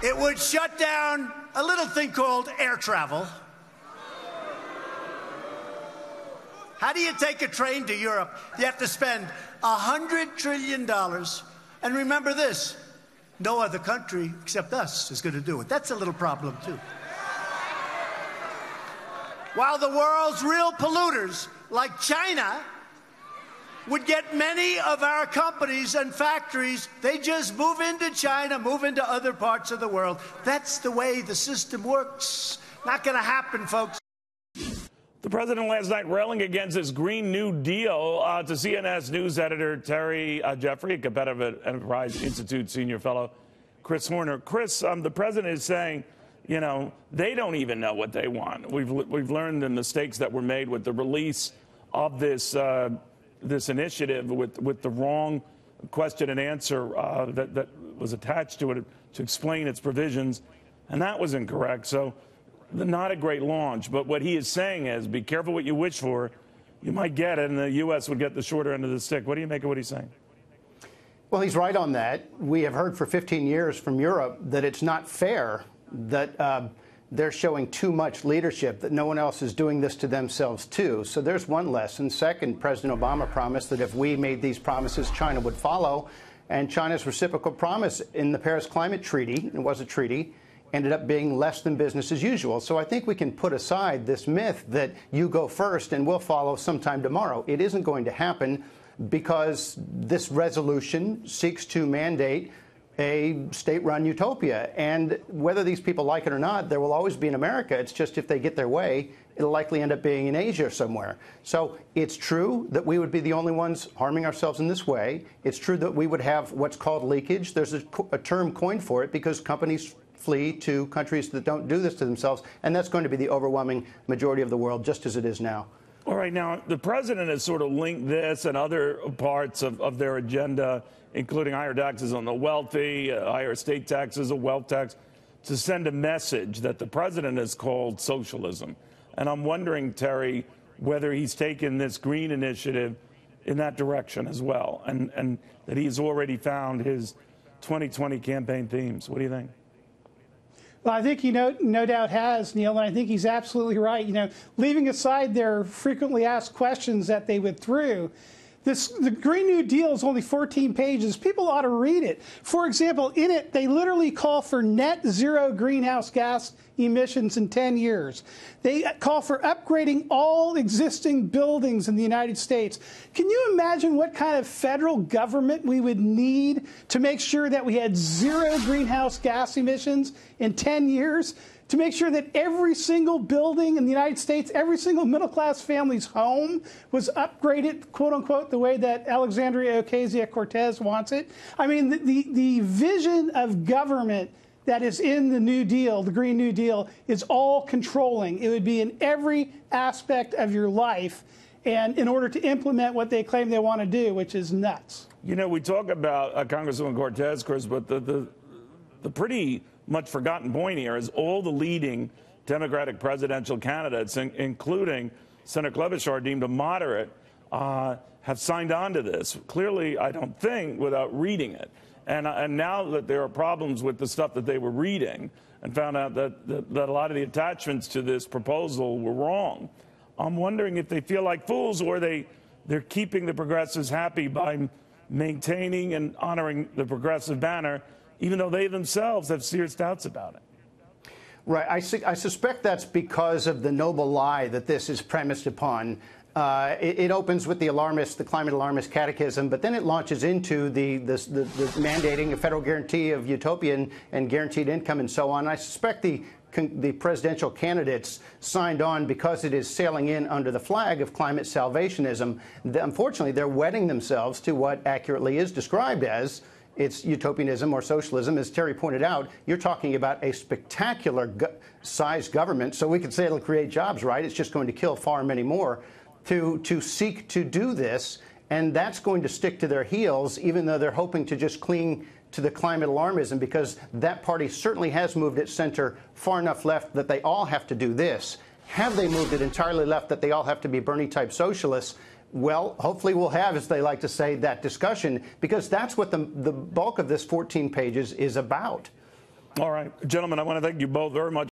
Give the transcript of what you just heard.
It would shut down a little thing called air travel. How do you take a train to Europe? You have to spend $100 trillion. And remember this, no other country except us is going to do it. That's a little problem, too. While the world's real polluters, like China, would get many of our companies and factories, they just move into China, move into other parts of the world. That's the way the system works. Not going to happen, folks. The president last night railing against this Green New Deal to CNS News editor Terry Jeffrey, a Competitive Enterprise Institute senior fellow, Chris Horner. Chris, the president is saying, you know, they don't even know what they want. We've learned the mistakes that were made with the release of this this initiative with the wrong question and answer that was attached to it to explain its provisions, and that was incorrect. So not a great launch. But what he is saying is, be careful what you wish for. You might get it, and the U.S. would get the shorter end of the stick. What do you make of what he's saying? Well, he's right on that. We have heard for 15 years from Europe that it's not fair that they're showing too much leadership, that no one else is doing this to themselves, too. So there's one lesson. Second, President Obama promised that if we made these promises, China would follow. And China's reciprocal promise in the Paris Climate Treaty, it was a treaty, ended up being less than business as usual. So I think we can put aside this myth that you go first and we'll follow sometime tomorrow. It isn't going to happen because this resolution seeks to mandate a state-run utopia. And whether these people like it or not, there will always be in America. It's just if they get their way, it'll likely end up being in Asia somewhere. So it's true that we would be the only ones harming ourselves in this way. It's true that we would have what's called leakage. There's a term coined for it because companies flee to countries that don't do this to themselves, and that's going to be the overwhelming majority of the world, just as it is now. All right, now, the president has sort of linked this and other parts of their agenda, including higher taxes on the wealthy, higher estate taxes, a wealth tax, to send a message that the president has called socialism. And I'm wondering, Terry, whether he's taken this green initiative in that direction as well, and that he's already found his 2020 campaign themes. What do you think? Well, I think he no doubt has, Neil, and I think he's absolutely right. You know, leaving aside their frequently asked questions that they withdrew, the Green New Deal is only 14 pages. People ought to read it. For example, in it, they literally call for net zero greenhouse gas emissions in 10 years. They call for upgrading all existing buildings in the United States. Can you imagine what kind of federal government we would need to make sure that we had zero greenhouse gas emissions in 10 years? To make sure that every single building in the United States, every single middle-class family's home was upgraded, quote-unquote, the way that Alexandria Ocasio-Cortez wants it. I mean, the vision of government that is in the New Deal, the Green New Deal, is all controlling. It would be in every aspect of your life, and in order to implement what they claim they want to do, which is nuts. You know, we talk about Congresswoman Cortez, Chris, but the pretty much forgotten point here is all the leading Democratic presidential candidates, including Senator Klobuchar, deemed a moderate, have signed on to this. Clearly, I don't think, without reading it. And now that there are problems with the stuff that they were reading and found out that a lot of the attachments to this proposal were wrong, I'm wondering if they feel like fools or they're keeping the progressives happy by maintaining and honoring the progressive banner, even though they themselves have serious doubts about it. Right. I suspect that's because of the noble lie that this is premised upon. It opens with the climate alarmist catechism, but then it launches into the mandating a federal guarantee of utopia and guaranteed income and so on. I suspect the presidential candidates signed on because it is sailing in under the flag of climate salvationism. Unfortunately, they're wedding themselves to what accurately is described as it's utopianism or socialism. As Terry pointed out, you're talking about a spectacular size government, so we could say it'll create jobs, right? It's just going to kill far many more to seek to do this, and that's going to stick to their heels, even though they're hoping to just cling to the climate alarmism, because that party certainly has moved its center far enough left that they all have to do this. Have they moved it entirely left that they all have to be Bernie-type socialists? Well, hopefully we'll have, as they like to say, that discussion, because that's what the bulk of this 14 pages is about. All right. Gentlemen, I want to thank you both very much.